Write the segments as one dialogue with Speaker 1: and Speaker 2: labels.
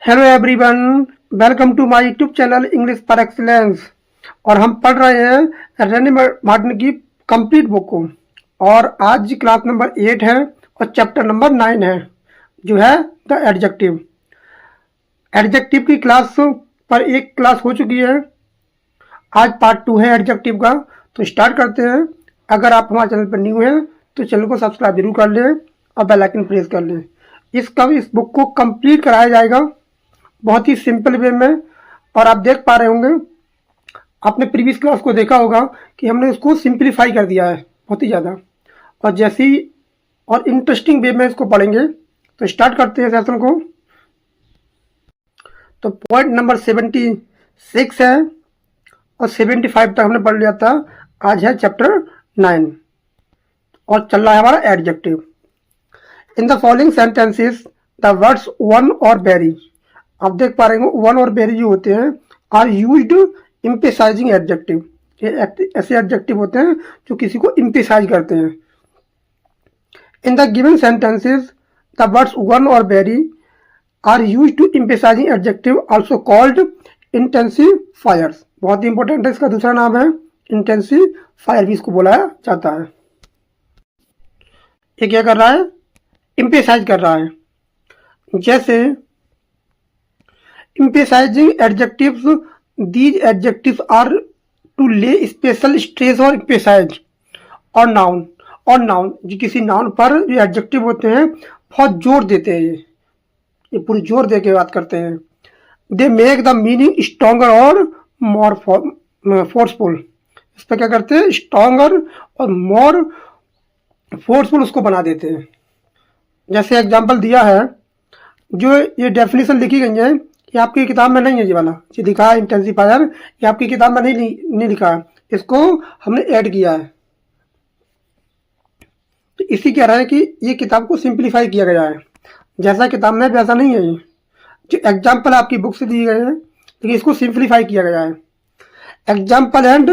Speaker 1: Hello everyone, welcome to my YouTube channel English for excellence. और हम पढ़ रहे हैं रेनी मार्टिन की कंप्लीट बुक को। और आज क्लास नंबर 8 है और चैप्टर नंबर 9 है, जो है द एडजेक्टिव। एडजेक्टिव की क्लास पर एक क्लास हो चुकी है, आज पार्ट 2 है एडजेक्टिव का। तो स्टार्ट करते हैं। अगर आप हमारे चैनल पर न्यू हैं तो चैनल को सब्सक्राइब जरूर कर लें और बेल आइकन प्रेस कर लें। इस बुक को कंप्लीट कराया जाएगा बहुत ही सिंपल वे में। और आप देख पा रहे होंगे, आपने प्रीवियस क्लास को देखा होगा कि हमने उसको सिंप्लीफाई कर दिया है बहुत ही ज़्यादा। और जैसी और इंटरेस्टिंग वे में इसको पढ़ेंगे। तो स्टार्ट करते हैं सेशन को। तो पॉइंट नंबर 76 है और 75 तक हमने पढ़ लिया था। आज है चैप्टर 9 और चल रहा है हमारा adjective. In the following sentences the words one और वेरी, आप देख पा रहे हो वन और वेरी जो होते हैं आर यूज्ड एम्फेसाइजिंग एडजेक्टिव। ये ऐसे एडजेक्टिव होते हैं जो किसी को एम्फेसाइज करते हैं। In the given sentences the words one और very are used to emphasising adjective also called intensifiers. बहुत ही इंपॉर्टेंट है, इसका दूसरा नाम है इंटेंसिफायर भी इसको बोला जाता है। ये क्या कर रहा है? एम्फेसाइज कर रहा है। जैसे emphasizing adjectives, these adjectives are to lay special stress or emphasize और नाउन जो किसी नाउन पर जो एडजेक्टिव होते हैं बहुत जोर देते हैं। ये पूरी जोर दे के बात करते हैं। They make the meaning stronger और मोर फोर्सफुल। इस पर क्या करते हैं? स्ट्रॉन्गर और मोर फोर्सफुल उसको बना देते हैं। जैसे एग्जाम्पल दिया है, जो ये डेफिनेशन लिखी गई है, ये आपकी किताब में नहीं है। ये वाला जो लिखा है इंटेंसिफायर, ये आपकी किताब में नहीं लिखा है, इसको हमने ऐड किया है। तो इसी कह रहा है कि ये किताब को सिंप्लीफाई किया गया है। जैसा किताब में वैसा नहीं है। ये जो एग्जाम्पल आपकी बुक से दिए गए हैं, लेकिन इसको सिंप्लीफाई किया गया है। एग्जाम्पल एंड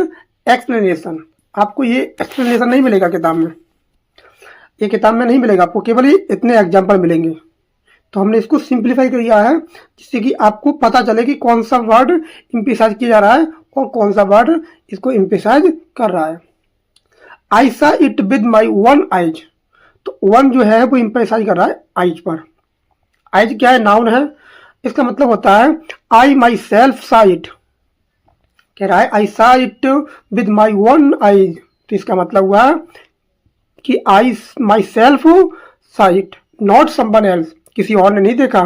Speaker 1: एक्सप्लेनेशन, आपको ये एक्सप्लेनेशन नहीं मिलेगा किताब में। ये किताब में नहीं मिलेगा आपको, केवल ही इतने एग्जाम्पल मिलेंगे। तो हमने इसको सिंप्लीफाई किया है जिससे कि आपको पता चले कि कौन सा वर्ड एम्फेसाइज किया जा रहा है और कौन सा वर्ड इसको एम्फेसाइज कर रहा है। आई सा it with my one eyes, तो वन जो है वो एम्फेसाइज कर रहा है आइज पर। आइज क्या है? नाउन है। इसका मतलब होता है आई माई सेल्फ सा इट। कह रहा है आई सा it with my one eyes, तो इसका मतलब हुआ कि आई माई सेल्फ सा इट, नॉट समवन एल्स। किसी और ने नहीं देखा,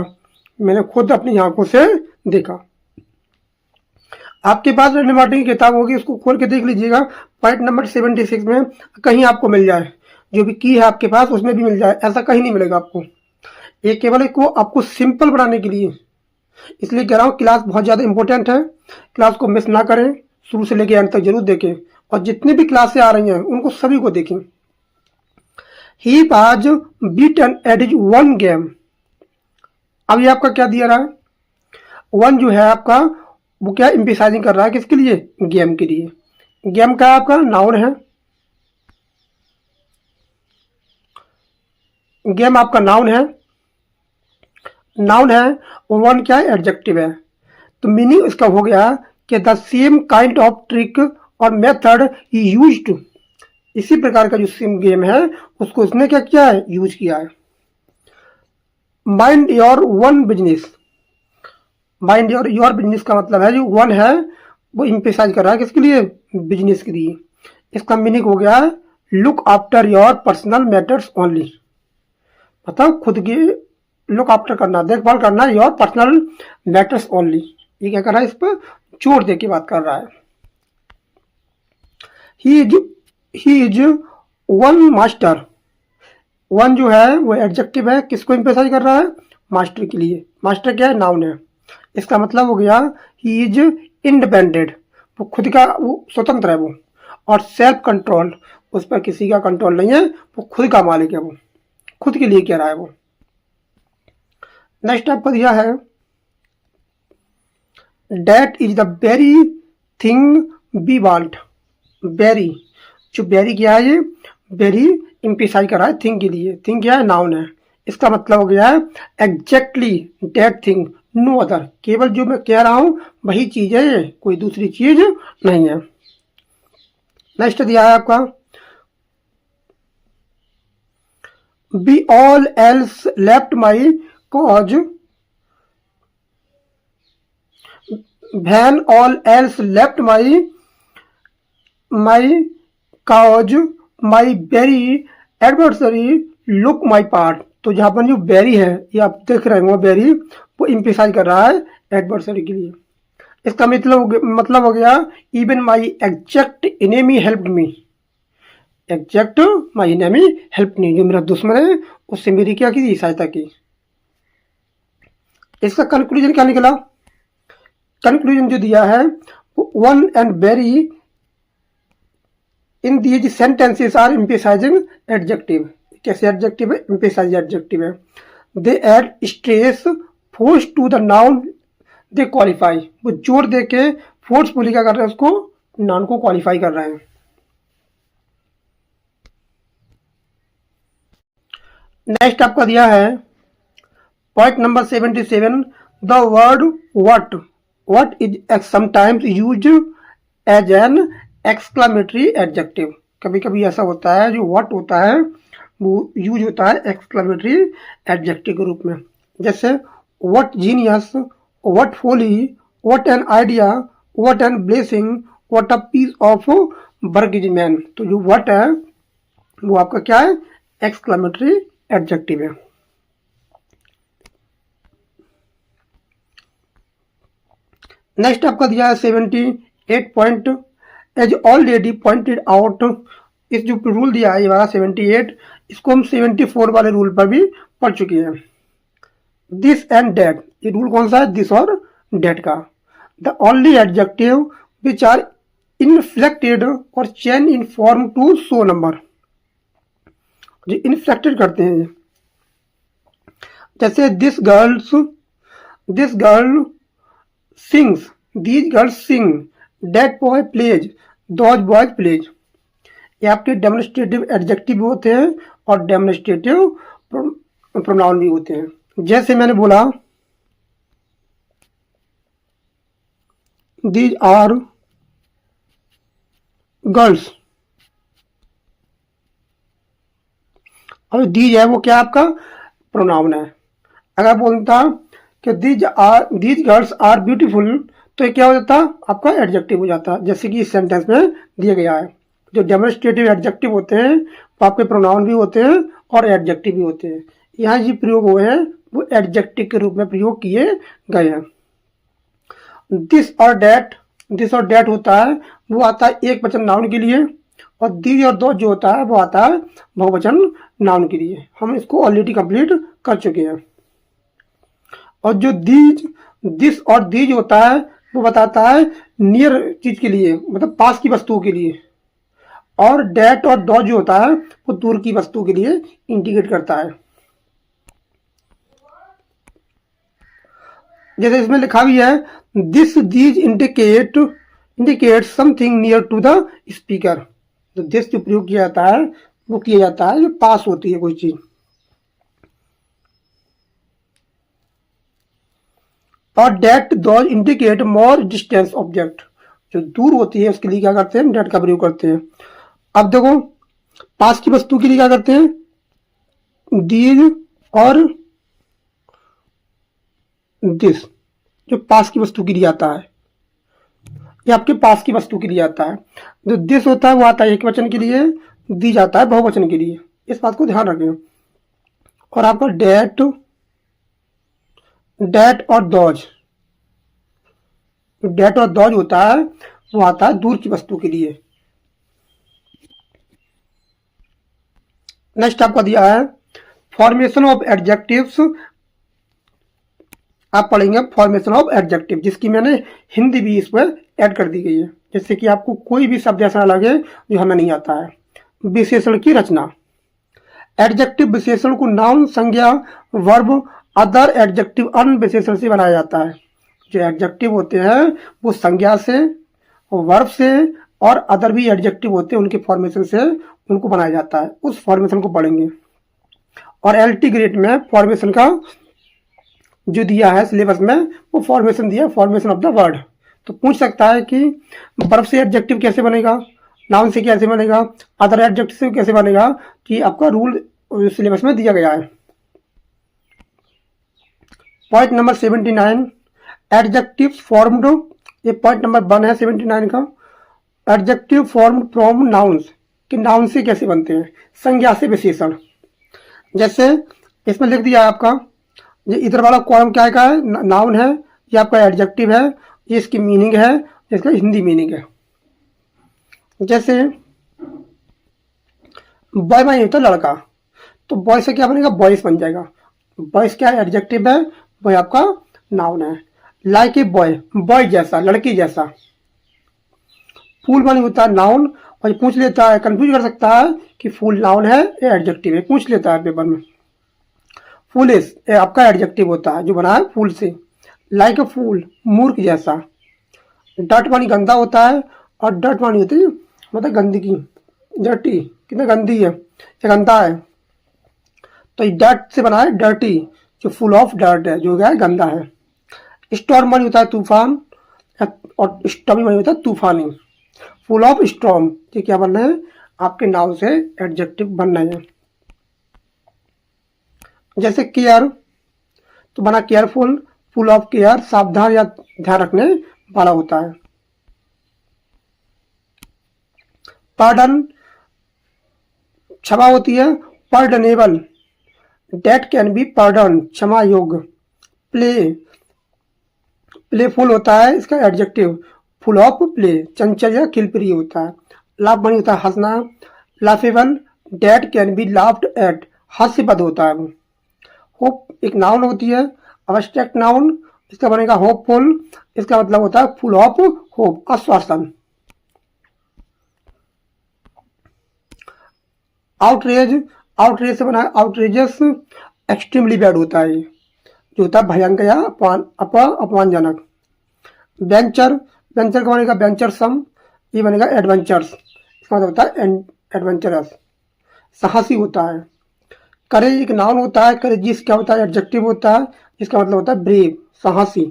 Speaker 1: मैंने खुद अपनी आंखों से देखा। आपके पास रेनी मार्टिन की किताब होगी, उसको खोल के देख लीजिएगा। पॉइंट नंबर 76 में कहीं आपको मिल जाए, जो भी की है आपके पास उसमें भी मिल जाए, ऐसा कहीं नहीं मिलेगा आपको। ये केवल एक वो आपको सिंपल बनाने के लिए, इसलिए कह रहा हूँ क्लास बहुत ज़्यादा इंपॉर्टेंट है। क्लास को मिस ना करें, शुरू से लेकर एंड तक जरूर देखें। और जितनी भी क्लासें आ रही हैं उनको सभी को देखें। He was beaten at his one game. अब ये आपका क्या दिया रहा है? वन जो है आपका वो क्या एम्फेसाइजिंग कर रहा है? किसके लिए? गेम के लिए। गेम का आपका नाउन है। गेम आपका नाउन है। और वन क्या है? एडजेक्टिव है। तो मीनिंग इसका हो गया कि the same kind of trick और मेथड ही यूज्ड, इसी प्रकार का जो सेम गेम है उसको इसने क्या किया है? यूज किया है। Mind your one business, mind your business का मतलब है जो वन है वो एम्फेसाइज कर रहा है किसके लिए? बिजनेस के लिए। इसका मीनिंग हो गया look after your personal matters only, मतलब खुद की लुक आफ्टर करना, देखभाल करना, योर पर्सनल मैटर्स ओनली। ये क्या कर रहा है? इस पर जोर दे के बात कर रहा है। He is one master. One जो है वो एडजेक्टिव है, किसको एम्फेसाइज कर रहा है? मास्टर के लिए। मास्टर क्या है? नाउन है। इसका मतलब हो गया ही इज इंडिपेंडेंट, वो खुद का वो स्वतंत्र है वो। और सेल्फ कंट्रोल, उस पर किसी का कंट्रोल नहीं है, वो खुद का मालिक है, वो खुद के लिए कह रहा है वो। नेक्स्ट आपको दिया है that is the very thing we want. Very, जो वेरी क्या है? ये वेरी एम्फेसाइज कर रहा है थिंग के लिए। थिंग क्या है? नाउन है। इसका मतलब हो गया है exactly that thing no other, केवल जो मैं कह रहा हूं वही चीज है, कोई दूसरी चीज नहीं है। नेक्स्ट दिया है आपका, be all else left my cause when all else left my cause my very adversary look my part. तो जहां पर जो बेरी है, ये आप देख रहे हो बेरी, वो इम्प्लिसाइज कर रहा है एडवर्सरी के लिए। इसका मतलब हो गया even my exact enemy help me, exact my enemy help me, जो मेरा दुश्मन है उससे मेरी क्या की, सहायता की। इसका कंक्लूजन क्या निकला, कंक्लूजन जो दिया है, one and very in these sentences are emphasizing adjective. कैसे एडजेक्टिव है, एम्फेसाइज एडजेक्टिव है। They add stress force to the noun they qualify, वो जोर दे के फोर्सफुली क्या कर रहे हैं, उसको नाउन को क्वालिफाई कर रहे हैं। नेक्स्ट आपका दिया है point number 77, the word what is sometimes used as an exclamatory adjective. कभी कभी ऐसा होता है जो व्हाट होता है वो यूज होता है एक्सक्लामेटरी एडजेक्टिव के रूप में। जैसे what genius, what folly, what an idea, what an blessing, what a piece of work is man. तो जो व्हाट है वो आपका क्या है, एक्सक्लामेटरी एडजेक्टिव है। नेक्स्ट आपका दिया है 78 point, as already pointed out. इस जो रूल दिया है ये वाला 78, इसको हम 74 वाले रूल पर भी पढ़ चुके हैं। दिस एंड डेट, ये रूल कौन सा है, दिस और डेट का। The only adjective which are inflected और change in form to show number, जो इनफ्लेक्टेड करते हैं। जैसे this girl sings, these girls sing, that boy plays, those boys play. ये आपके डेमोन्स्ट्रेटिव एडजेक्टिव भी होते हैं और डेमोन्स्ट्रेटिव प्रोनाउन भी होते हैं। जैसे मैंने बोला दीज आर गर्ल्स, अब दीज है वो क्या आपका प्रोनाउन है। अगर बोलता कि दीज गर्ल्स आर ब्यूटीफुल, तो क्या हो जाता, आपका एडजेक्टिव हो जाता, जैसे कि इस सेंटेंस में दिया गया है। जो डेमोन्स्ट्रेटिव एडजेक्टिव होते हैं वो आपके प्रोनाउन भी होते हैं और एडजेक्टिव भी होते हैं। यहाँ जो प्रयोग हुए हैं वो एडजेक्टिव के रूप में प्रयोग किए गए हैं। दिस और डेट होता है वो आता है एक वचन नाउन के लिए, और दीज और दो जो होता है वो आता है बहुवचन नाउन के लिए। हम इसको ऑलरेडी कंप्लीट कर चुके हैं। और जो दिस और दीज होता है वो बताता है नियर चीज के लिए, मतलब पास की वस्तुओं के लिए। और डेट और डॉ जो होता है वो दूर की वस्तु के लिए इंडिकेट करता है। जैसे इसमें लिखा भी है, this these indicate something near to the speaker. तो दिस जो प्रयोग किया जाता है वो किया जाता है जो पास होती है कोई चीज। और that those indicate more distance object, जो दूर होती है उसके लिए क्या करते हैं, डेट का प्रयोग करते हैं। अब देखो पास की वस्तु के लिए क्या करते हैं, दीज और दिस, जो पास की वस्तु के लिए आता है, ये आपके पास की वस्तु के लिए आता है। जो दिस होता है वो आता है एक वचन के लिए, दी जाता है बहुवचन के लिए। इस बात को ध्यान रखें। और आपका डेट और डॉज होता है वो आता है दूर की वस्तु के लिए। नेक्स्ट आपका दिया है फॉर्मेशन ऑफ एडजेक्टिव्स। आप पढ़ेंगे फॉर्मेशन ऑफ एडजेक्टिव, जिसकी मैंने हिंदी भी इस पर ऐड कर दी गई है, जैसे कि आपको कोई भी शब्द ऐसा लगे जो हमें नहीं आता है। विशेषण की रचना, एडजेक्टिव विशेषण को नाउन, संज्ञा, वर्ब, अदर एडजेक्टिव अन्य विशेषण से बनाया जाता है। जो एडजेक्टिव होते हैं वो संज्ञा से, वर्ब से और अदर भी एडजेक्टिव होते हैं उनके फॉर्मेशन से उनको बनाया जाता है। उस फॉर्मेशन को पढ़ेंगे। और एलटी ग्रेड में फॉर्मेशन का जो दिया है सिलेबस में वो फॉर्मेशन दिया, फॉर्मेशन ऑफ द वर्ड। तो पूछ सकता है कि बर्ब से एडजेक्टिव कैसे बनेगा, नाउन से कैसे बनेगा, अदर एडजेक्टिव से कैसे बनेगा, कि आपका रूल सिलेबस में दिया गया है। पॉइंट नंबर 79, एडजेक्टिव फॉर्म्ड, ये पॉइंट नंबर 1 है 79 का। एडजेक्टिव फॉर्म्ड फ्रॉम नाउन्स, कि नाउन से कैसे बनते हैं, संज्ञा से विशेषण। जैसे इसमें लिख दिया है आपका, ये इधर वाला कॉलम क्या है, नाउन है, ये आपका एडजेक्टिव है, ये इसकी मीनिंग है, इसका हिंदी मीनिंग है। जैसे बॉय मानी होता है लड़का, तो बॉय से क्या बनेगा, बॉयस बन जाएगा। बॉयस क्या है, एडजेक्टिव है, बॉय आपका नाउन है। लाइक ए बॉय, बॉय जैसा, लड़की जैसा। फूल मानी होता है नाउन, और ये पूछ लेता है, कंफ्यूज कर सकता है कि फूल नाउन है या एडजेक्टिव है, पूछ लेता है पेपर में। फूलिश ये आपका एडजेक्टिव होता है जो बना है फूल से। लाइक ए फूल, मूर्ख जैसा। डर्ट मानी गंदा होता है, और डर्ट मानी होती है मतलब गंदगी, डर्टी, कितना गंदी है, ये गंदा है। तो ये डर्ट से बना है डर्टी, जो फुल ऑफ डर्ट है, जो क्या है गंदा है। स्टॉर्म मानी होता है तूफान, और स्टॉर्मी मानी होता है तूफानी। फुल ऑफ स्टॉर्म, ये क्या बनना है, आपके नाउन से एडजेक्टिव बनना है। जैसे केयर, तो बना केयरफुल, फुल ऑफ केयर, सावधान या ध्यान रखने वाला होता है। पार्डन, क्षमा होती है, pardonable, date can B pardon, क्षमा योग्य। प्ले, प्लेफुल होता है, इसका एडजेक्टिव, फुल ऑफ प्ले, चंचल या खिलप्रिय होता है। लाफ बनी होता है हंसना। Laughable, that can be laughed at, हास्यपद होता है वो। होप एक नाउन होती है, अब्स्ट्रैक्ट नाउन, इसका बनेगा होपफुल, इसका मतलब होता है फुल ऑफ होप, आश्वासन। आउटरेज, आउटरेज से बना है आउटरेजस, एक्सट्रीमली बैड होता है, जो होता है भयंकर या अपमानजनक। वेंचर, वेंचर का बनेगा वेंचरसम, ये बनेगा एडवेंचर्स, इसका मतलब होता है एडवेंचरस, साहसी होता है। करेज एक नाउन होता है, करेजियस क्या होता है, एडजेक्टिव होता है, इसका मतलब होता है ब्रेव, साहसी।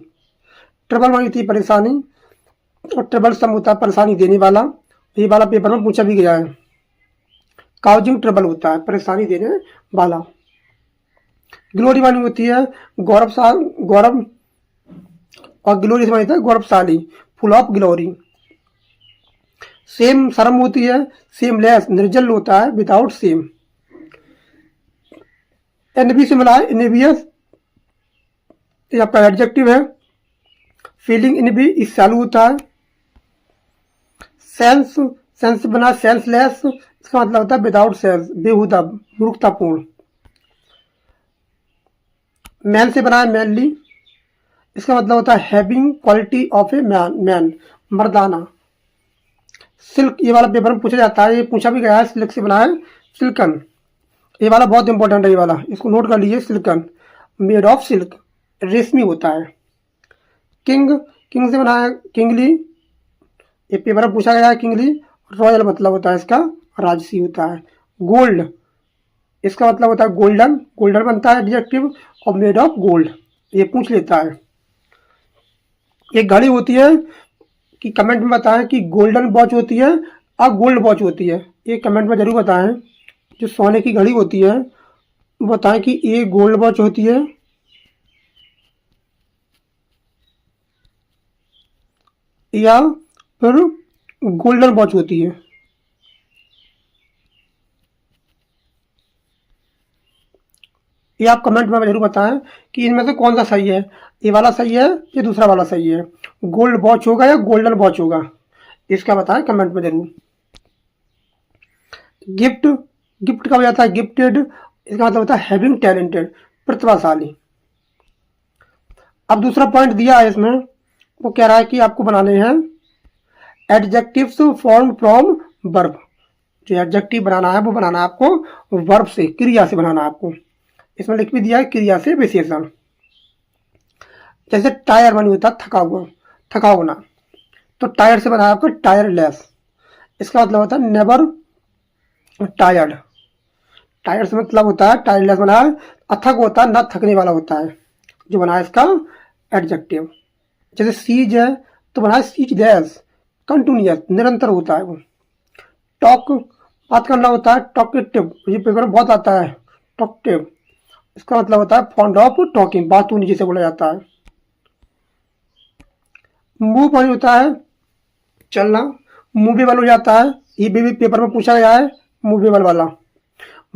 Speaker 1: ट्रबल मानी थी परेशानी, और ट्रबल सम होता है परेशानी देने वाला, ये वाला पेपर में पूछा भी गया है। काउजिंग ट्रबल होता है परेशानी देने वाला। ग्लोरी मानी होती है गौरव, और ग्लोरी से मानी होता है गौरवशाली, फुल ऑफ ग्लोरी। सेम शर्म होती है, सेमलेस निर्जल होता है, विदाउट सेम। एनबी से मिला है इनेबियस, ये आपका एडजेक्टिव है। फीलिंग इनबी इस चालू होता है। सेंस, सेंस से बना सेंसलेस, इसका मतलब होता है विदाउट सेंस, बेहुदा, मूर्खतापूर्ण। मैन से बना है मैनली, इसका मतलब होता है having quality of a man, Mardana. Silk, ये वाला पेपर में पूछा जाता है, ये पूछा भी गया है, सिल्क से बना है सिल्कन, ये वाला बहुत इंपॉर्टेंट है, ये वाला इसको नोट कर लीजिए। सिल्कन, मेड ऑफ सिल्क, रेशमी होता है। किंग, किंग से बना है किंगली, ये पेपर में पूछा गया है किंगली, रॉयल मतलब होता है इसका राजसी होता है। गोल्ड, इसका मतलब होता है गोल्डन, गोल्डन बनता है एडजेक्टिव, और मेड ऑफ गोल्ड, ये पूछ लेता है। एक घड़ी होती है, कि कमेंट में बताएं कि गोल्डन वॉच होती है और गोल्ड वॉच होती है, ये कमेंट में जरूर बताएं। जो सोने की घड़ी होती है बताएं कि ये गोल्ड वॉच होती है या फिर गोल्डन वॉच होती है। ये आप कमेंट में जरूर बताएं कि इनमें से कौन सा सही है, ये वाला सही है या दूसरा वाला सही है, गोल्ड वॉच होगा या गोल्डन वॉच होगा, इसका बताएं कमेंट में जरूर। गिफ्ट, गिफ्ट का हो जाता है गिफ्टेड, इसका मतलब होता है हैविंग टैलेंटेड, प्रतिभाशाली। अब दूसरा पॉइंट दिया है इसमें, वो कह रहा है कि आपको बनाने हैं एडजेक्टिव्स फॉर्म फ्रॉम वर्ब। जो एडजेक्टिव बनाना है वो बनाना है आपको वर्ब से, क्रिया से बनाना है आपको। इसमें लिख भी दिया है क्रिया से विशेषण। जैसे टायर मानी होता है थका हुआ, थका होना, तो टायर से बना है आपका टायरलेस, इसका मतलब होता है नेवर टायर्ड। टायर्ड से मतलब होता है टायरलेस बना है, अथक होता है ना थकने वाला होता है। जो बना है इसका एडजेक्टिव। जैसे सीज है तो बना है सीज डैश, कंटिन्यूअस, निरंतर होता है वो। टॉक, बात करना होता है, टॉकेटिव, ये पेपर में बहुत आता है टॉकटिव, इसका मतलब होता है फॉन्ड ऑफ टॉकिंग, बात होनी जिसे बोला जाता है। मूव मानी होता है चलना, मूवेबल हो जाता है, ये भी पेपर में पूछा गया है, मूवेबल वाला,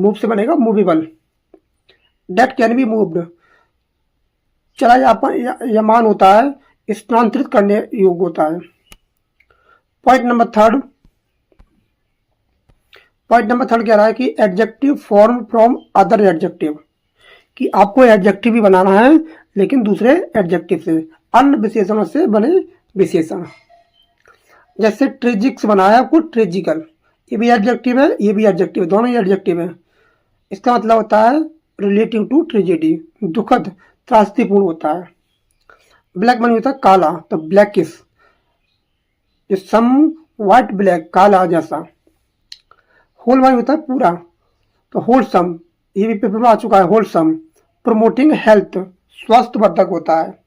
Speaker 1: मूव से बनेगा movable. Date can be moved, चला यमान होता है, स्थानांतरित करने योग्य होता है। पॉइंट नंबर थर्ड कह रहा है कि adjective form from other adjective, कि आपको एडजेक्टिव भी बनाना है लेकिन दूसरे एडजेक्टिव से, अन्य विशेषणों से बने विशेषण। जैसे ट्रेजिक्स बनाया आपको ट्रेजिकल, ये भी एडजेक्टिव है, ये भी एडजेक्टिव है, दोनों ही एडजेक्टिव है। इसका मतलब होता है रिलेटिव टू ट्रेजेडी, दुखद, त्रासदीपूर्ण होता है। ब्लैक मानी होता है काला, तो ब्लैकिश, सम व्हाइट ब्लैक, काला जैसा। होल मानी होता है पूरा, तो होलसम, ये भी पेपर में आ चुका है, होलसम, प्रमोटिंग हेल्थ, स्वास्थ्य वर्धक होता है।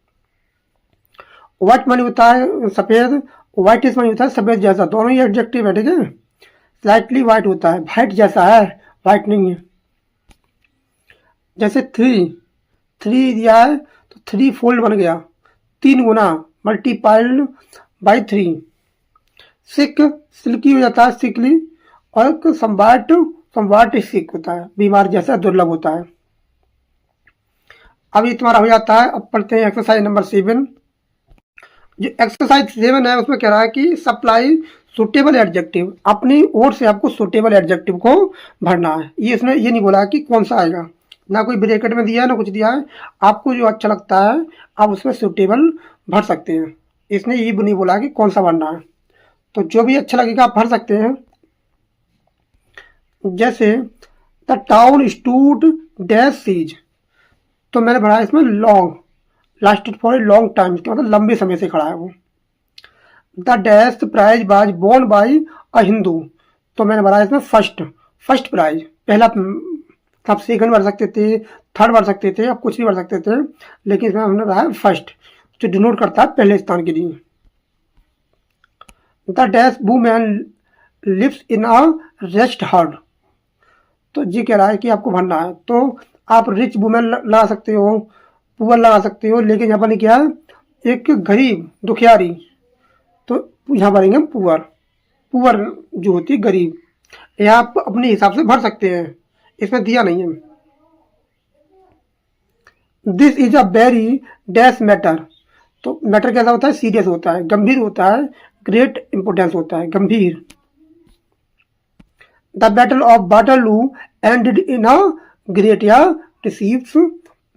Speaker 1: व्हाइट मानी होता है सफेद, व्हाइटिश मानी होता है सफेद जैसा, दोनों ही एडजेक्टिव है, ठीक है। स्लाइटली व्हाइट होता है, व्हाइट जैसा है, व्हाइट नहीं है। जैसे थ्री दिया है तो थ्री फोल्ड बन गया, 3 गुना, मल्टीपाइड बाई 3। सिक, सिल्की हो जाता है, सिकली, और संवाट सिक होता है, बीमार जैसा, दुर्लभ होता है। अब ये तुम्हारा हो जाता है। अब पढ़ते हैं एक्सरसाइज नंबर 7। जो एक्सरसाइज 7 है उसमें कह रहा है कि सप्लाई सुटेबल एडजेक्टिव, अपनी ओर से आपको सुटेबल एडजेक्टिव को भरना है। ये इसने ये नहीं बोला कि कौन सा आएगा, ना कोई ब्रैकेट में दिया है ना कुछ दिया है, आपको जो अच्छा लगता है आप उसमें सुटेबल भर सकते हैं। इसने ये नहीं बोला कि कौन सा भरना है, तो जो भी अच्छा लगेगा आप भर सकते हैं। जैसे the town stood dash seas, तो मैंने भरा इसमें long, lasted for a long time, मतलब लंबे समय से खड़ा है वो। The dash prize was borne by a Hindu, तो मैंने भरा इसमें फर्स्ट प्राइज, पहला। आप सेकंड भर सकते थे, थर्ड भर सकते थे, आप कुछ भी भर सकते थे, लेकिन इसमें हमने भरा फर्स्ट, जो डिनोट करता है पहले स्थान के लिए। The dash women lives in a rest heard, तो जी कह रहा है कि आपको भरना है, तो आप रिच वुमेन लगा सकते हो, पुअर लगा सकते हो, लेकिन यहाँ पर क्या है, एक गरीब दुखियारी, तो यहाँ भरेंगे हम पुअर जो होती है गरीब। यहाँ आप अपने हिसाब से भर सकते हैं, इसमें दिया नहीं है। This is a very dash matter, तो मैटर कैसा होता है, सीरियस होता है, गंभीर होता है, ग्रेट इंपोर्टेंस होता है, गंभीर। The battle of Waterloo ended in a great, या रिसीव्स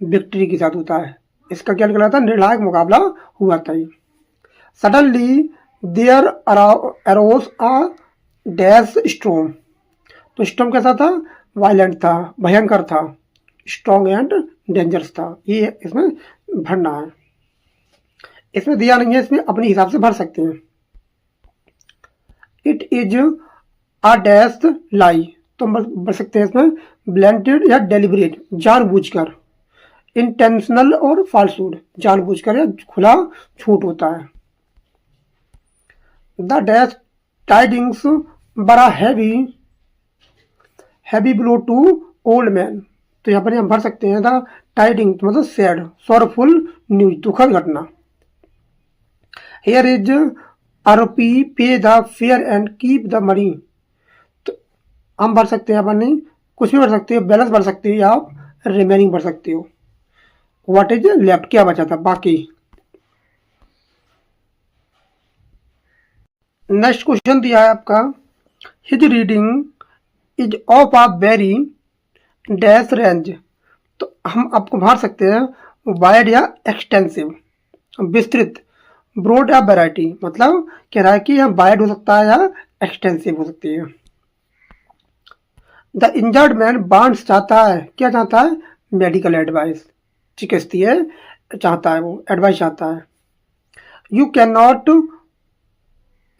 Speaker 1: विक्ट्री के साथ होता है, इसका क्या निकला था, निर्णायक मुकाबला हुआ था। Suddenly there arose a dash storm, तो स्टॉर्म कैसा था, वायलेंट था, भयंकर था, स्ट्रॉन्ग एंड डेंजरस था। ये इसमें भरना है, इसमें दिया नहीं है, इसमें अपने हिसाब से भर सकते हैं। इट इज अ डैश लाई, तो भर सकते हैं इसमें ब्लेंडेड या डेलिब्रेट, जानबूझकर। इंटेंशनल और फाल्सूड, जानबूझकर या खुला झूठ होता है। द डैश टाइडिंग्स बड़ा heavy blow to old man, तो यहाँ पर हम भर सकते हैं द टाइडिंग, मतलब सैड, सॉरफुल न्यूज, दुखद घटना। Here is a rupee pay the fare and keep the money, तो हम भर सकते हैं अपन नहीं, कुछ भी भर सकते हो, बैलेंस भर सकते हो, या आप रिमेनिंग भर सकते हो। व्हाट इज लेफ्ट, क्या बचा था बाकी। नेक्स्ट क्वेश्चन दिया है आपका, his reading is of a very dash range, तो हम आपको भर सकते हैं वाइड या एक्सटेंसिव, विस्तृत, ब्रॉड या वैरायटी, मतलब कह रहा है कि यह वाइड हो सकता है या एक्सटेंसिव हो सकती है। द इंजर्ड मैन बांड्स चाहता है, क्या चाहता है, मेडिकल एडवाइस, चिकित्सीय चाहता है, वो एडवाइस चाहता है। You can not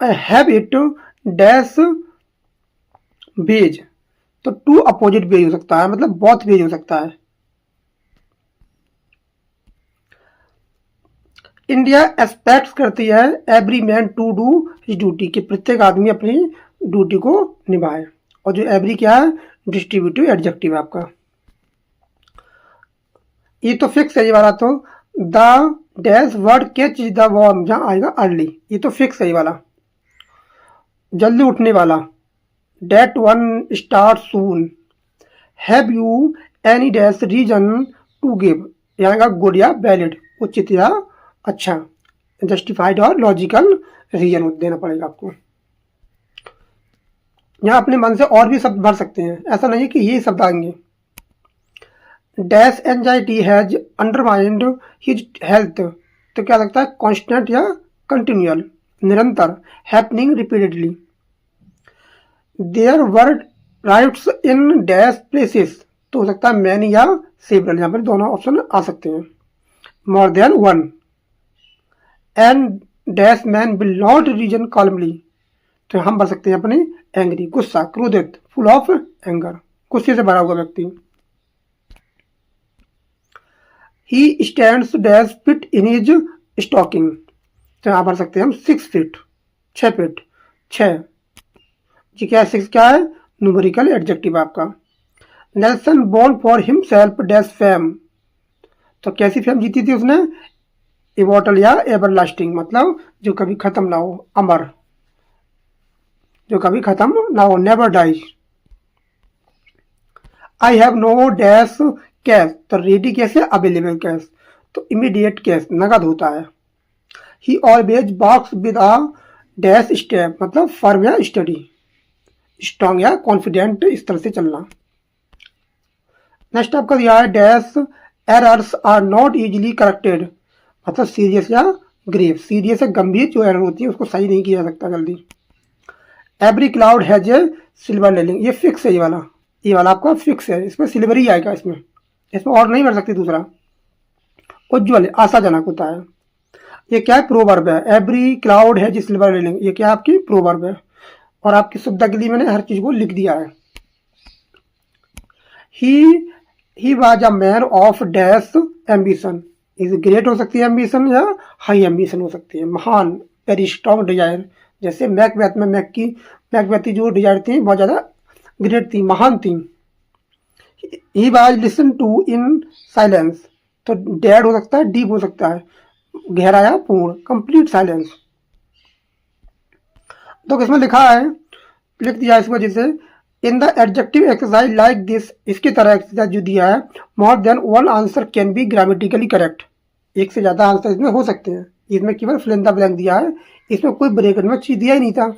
Speaker 1: have it dash ways, तो टू अपोजिट वेज हो सकता है, मतलब बहुत वेज हो सकता है। इंडिया एक्सपेक्ट करती है every man to do his duty, कि प्रत्येक आदमी अपनी ड्यूटी को निभाए। और जो एवरी क्या है, डिस्ट्रीब्यूटिव एडजेक्टिव है आपका। ये तो फिक्स है ये वाला, तो the dash word catch the worm, जहाँ आएगा अर्ली, ये तो फिक्स है ये वाला। जल्दी उठने वाला, that one start soon. Have you any dash reason to give, यहाँ गुड या वैलिड, उचित या अच्छा, जस्टिफाइड और लॉजिकल रीजन देना पड़ेगा आपको। यहाँ अपने मन से और भी शब्द भर सकते हैं, ऐसा नहीं कि ये शब्द आएंगे। Dash anxiety has undermined his health, तो क्या लगता है, कांस्टेंट या कंटिन्यूअल, निरंतर, happening repeatedly. There word writes in dash places, तो हो सकता है मैनी या सेवरल, यहाँ पर दोनों ऑप्शन आ सकते हैं। More than one. And dash man will not reason calmly, तो हम भर सकते हैं अपने एंग्री, गुस्सा, क्रोधित, फुल ऑफ एंगर, गुस्से से भरा हुआ व्यक्ति। He stands dash fit in his stocking, तो यहाँ भर सकते हैं हम 6 फीट, 6 फीट, 6 जी, क्या है 6 क्या है, न्यूमेरिकल एडजेक्टिव आपका। Nelson born for himself dash fame, तो कैसी फेम जीती थी उसने, इमॉर्टल या एवरलास्टिंग, मतलब जो कभी खत्म ना हो, अमर, जो कभी खत्म ना हो, never dies. I have no dash cash, तो रेडी कैश है, अवेलेबल कैश, तो इमीडिएट कैश, नगद होता है। He always walks with a dash step, मतलब फर्म या स्टडी, स्ट्रॉन्ग या कॉन्फिडेंट, इस तरह से चलना। नेक्स्ट आपका दिया है dash errors are not easily corrected, मतलब सीरियस या ग्रेव, सीरियस या गंभीर जो एरर होती है उसको सही नहीं किया जा सकता जल्दी। Every cloud has a silver leaning, ये फिक्स है ये वाला आपका फिक्स है, इसमें सिल्वर ही आएगा, इसमें और नहीं भर सकती दूसरा। उज्ज्वल, आशाजनक होता है। ये क्या है, प्रोवर्ब है। Every cloud has a silver leaning, ये क्या है आपकी प्रोवर्ब है, और आपकी सुविधा के लिए मैंने हर चीज को लिख दिया है। He was a man of dash ambition, is great हो सकती है एम्बिशन, या हाई एम्बिशन हो सकती है, महान, वेरी स्ट्रॉन्ग डिजायर, जैसे मैकबेथ में मैकबेथ जो डिजायर थी बहुत ज़्यादा ग्रेट थी, महान थी। He was listen to in silence, तो डेड हो सकता है, डीप हो सकता है, गहरा या पूर्ण, कंप्लीट साइलेंस। तो किसमें लिखा है, लिख दिया इस वजह से। In the adjective exercise like this, इसकी तरह एक्सरसाइज जो दिया है, मोर than one answer can be grammatically correct, एक से ज़्यादा आंसर इसमें हो सकते हैं। इसमें केवल फिल इन द ब्लैंक दिया है, इसमें कोई ब्रेक में चीज दिया ही नहीं था।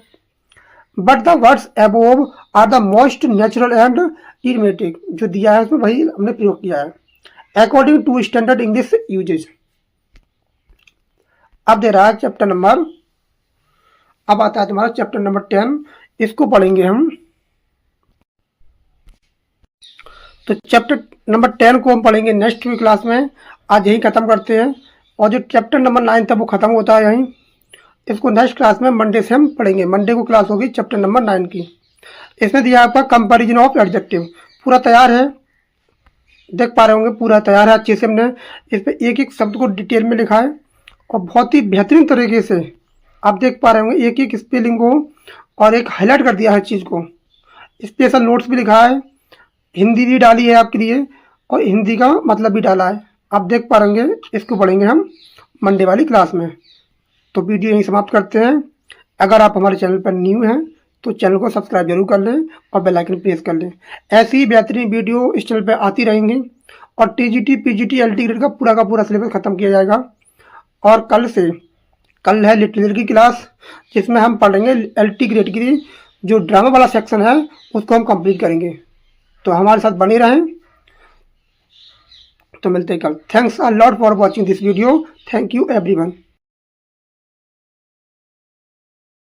Speaker 1: But the words above are the most natural and idiomatic, जो दिया है उसमें वही हमने प्रयोग किया है, according to standard English usage. अब दे रहा है चैप्टर नंबर, अब आता है तुम्हारा चैप्टर नंबर 10, इसको पढ़ेंगे हम। तो चैप्टर नंबर 10 को हम पढ़ेंगे नेक्स्ट वीक क्लास में, आज यही खत्म करते हैं। और जो चैप्टर नंबर 9 था वो खत्म होता है यहीं, इसको नेक्स्ट क्लास में मंडे से हम पढ़ेंगे। मंडे को क्लास होगी चैप्टर नंबर 9 की। इसमें दिया आपका कंपैरिजन ऑफ एडजेक्टिव, पूरा तैयार है, देख पा रहे होंगे, पूरा तैयार है अच्छे से। हमने इस पर एक एक शब्द को डिटेल में लिखा है और बहुत ही बेहतरीन तरीके से आप देख पा रहे होंगे, एक एक स्पेलिंग को और एक हाईलाइट कर दिया है चीज़ को। स्पेशल नोट्स भी लिखा है, हिंदी भी डाली है आपके लिए और हिंदी का मतलब भी डाला है, आप देख पा रहेंगे। इसको पढ़ेंगे हम मंडे वाली क्लास में। तो वीडियो यहीं समाप्त करते हैं। अगर आप हमारे चैनल पर न्यू हैं तो चैनल को सब्सक्राइब जरूर कर लें और बेल आइकन प्रेस कर लें। ऐसी ही बेहतरीन वीडियो इस चैनल पर आती रहेंगी और टीजीटी पीजीटी एलटी ग्रेड का पूरा सिलेबस खत्म किया जाएगा। और कल है लिटरेचर की क्लास, जिसमें हम पढ़ेंगे एलटी ग्रेड की जो ड्रामा वाला सेक्शन है उसको हम कंप्लीट करेंगे। तो हमारे साथ बने रहें। तो मिलते हैं कल। Thanks a lot for watching this video. Thank you everyone.